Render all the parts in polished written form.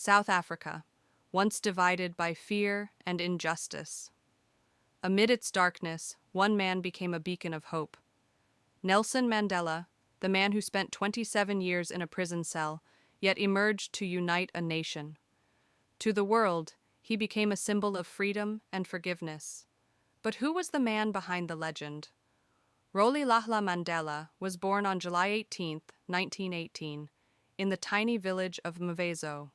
South Africa, once divided by fear and injustice. Amid its darkness, one man became a beacon of hope. Nelson Mandela, the man who spent 27 years in a prison cell, yet emerged to unite a nation. To the world, he became a symbol of freedom and forgiveness. But who was the man behind the legend? Rolihlahla Mandela was born on July 18, 1918, in the tiny village of Mvezo.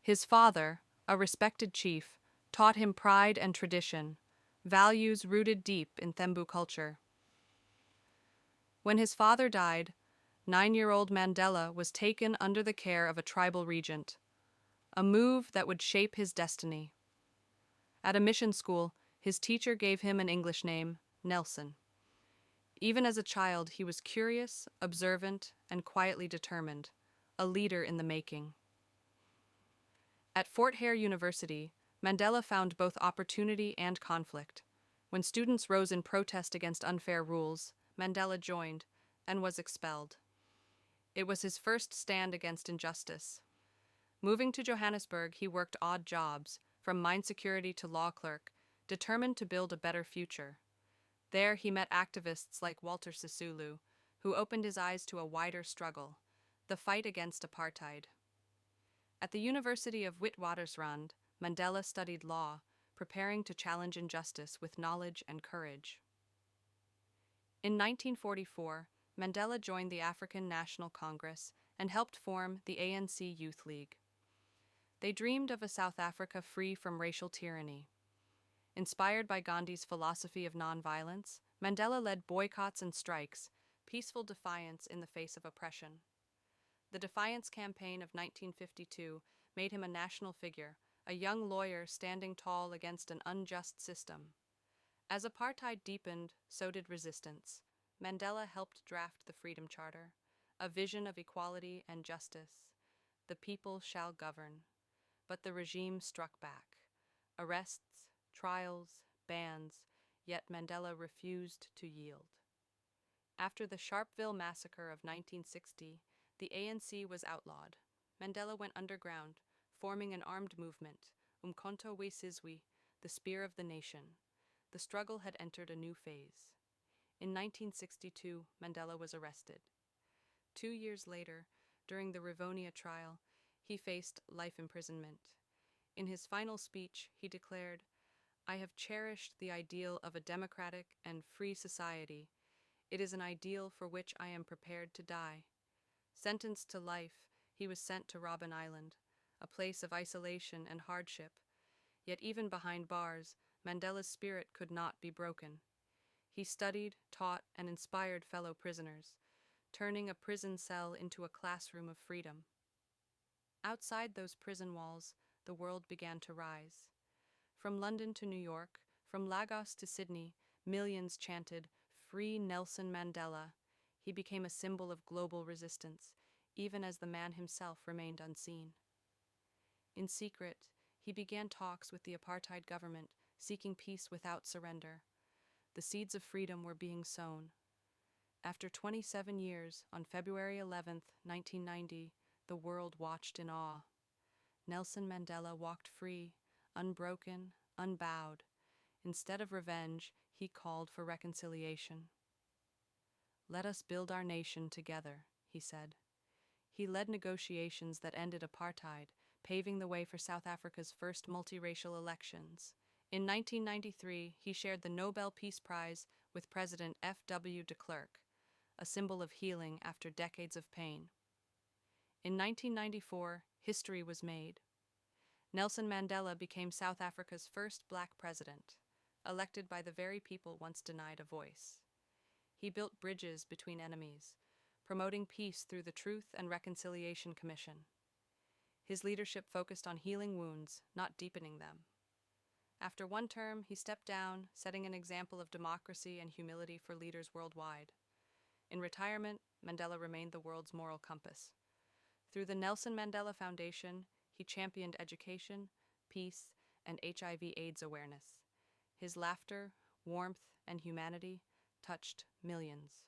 His father, a respected chief, taught him pride and tradition, values rooted deep in Thembu culture. When his father died, 9-year-old Mandela was taken under the care of a tribal regent, a move that would shape his destiny. At a mission school, his teacher gave him an English name, Nelson. Even as a child, he was curious, observant, and quietly determined, a leader in the making. At Fort Hare University, Mandela found both opportunity and conflict. When students rose in protest against unfair rules, Mandela joined and was expelled. It was his first stand against injustice. Moving to Johannesburg, he worked odd jobs, from mine security to law clerk, determined to build a better future. There he met activists like Walter Sisulu, who opened his eyes to a wider struggle, the fight against apartheid. At the University of Witwatersrand, Mandela studied law, preparing to challenge injustice with knowledge and courage. In 1944, Mandela joined the African National Congress and helped form the ANC Youth League. They dreamed of a South Africa free from racial tyranny. Inspired by Gandhi's philosophy of nonviolence, Mandela led boycotts and strikes, peaceful defiance in the face of oppression. The Defiance Campaign of 1952 made him a national figure, a young lawyer standing tall against an unjust system. As apartheid deepened, so did resistance. Mandela helped draft the Freedom Charter, a vision of equality and justice. The people shall govern. But the regime struck back. Arrests, trials, bans, yet Mandela refused to yield. After the Sharpeville massacre of 1960, the ANC was outlawed. Mandela went underground, forming an armed movement, Umkhonto we Sizwe, the Spear of the Nation. The struggle had entered a new phase. In 1962, Mandela was arrested. 2 years later, during the Rivonia trial, he faced life imprisonment. In his final speech, he declared, "I have cherished the ideal of a democratic and free society. It is an ideal for which I am prepared to die." Sentenced to life, he was sent to Robben Island, a place of isolation and hardship. Yet even behind bars, Mandela's spirit could not be broken. He studied, taught, and inspired fellow prisoners, turning a prison cell into a classroom of freedom. Outside those prison walls, the world began to rise. From London to New York, from Lagos to Sydney, millions chanted, "Free Nelson Mandela." He became a symbol of global resistance, even as the man himself remained unseen. In secret, he began talks with the apartheid government, seeking peace without surrender. The seeds of freedom were being sown. After 27 years, on February 11, 1990, the world watched in awe. Nelson Mandela walked free, unbroken, unbowed. Instead of revenge, he called for reconciliation. "Let us build our nation together," he said. He led negotiations that ended apartheid, paving the way for South Africa's first multiracial elections. In 1993, he shared the Nobel Peace Prize with President F.W. de Klerk, a symbol of healing after decades of pain. In 1994, history was made. Nelson Mandela became South Africa's first black president, elected by the very people once denied a voice. He built bridges between enemies, promoting peace through the Truth and Reconciliation Commission. His leadership focused on healing wounds, not deepening them. After one term, he stepped down, setting an example of democracy and humility for leaders worldwide. In retirement, Mandela remained the world's moral compass. Through the Nelson Mandela Foundation, he championed education, peace, and HIV/AIDS awareness. His laughter, warmth, and humanity touched millions.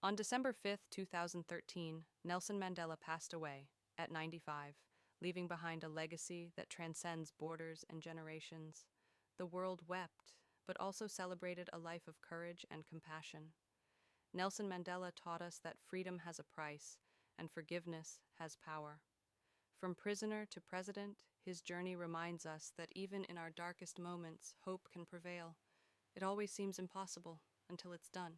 On December 5, 2013, Nelson Mandela passed away, at 95, leaving behind a legacy that transcends borders and generations. The world wept, but also celebrated a life of courage and compassion. Nelson Mandela taught us that freedom has a price and forgiveness has power. From prisoner to president, his journey reminds us that even in our darkest moments, hope can prevail. It always seems impossible until it's done.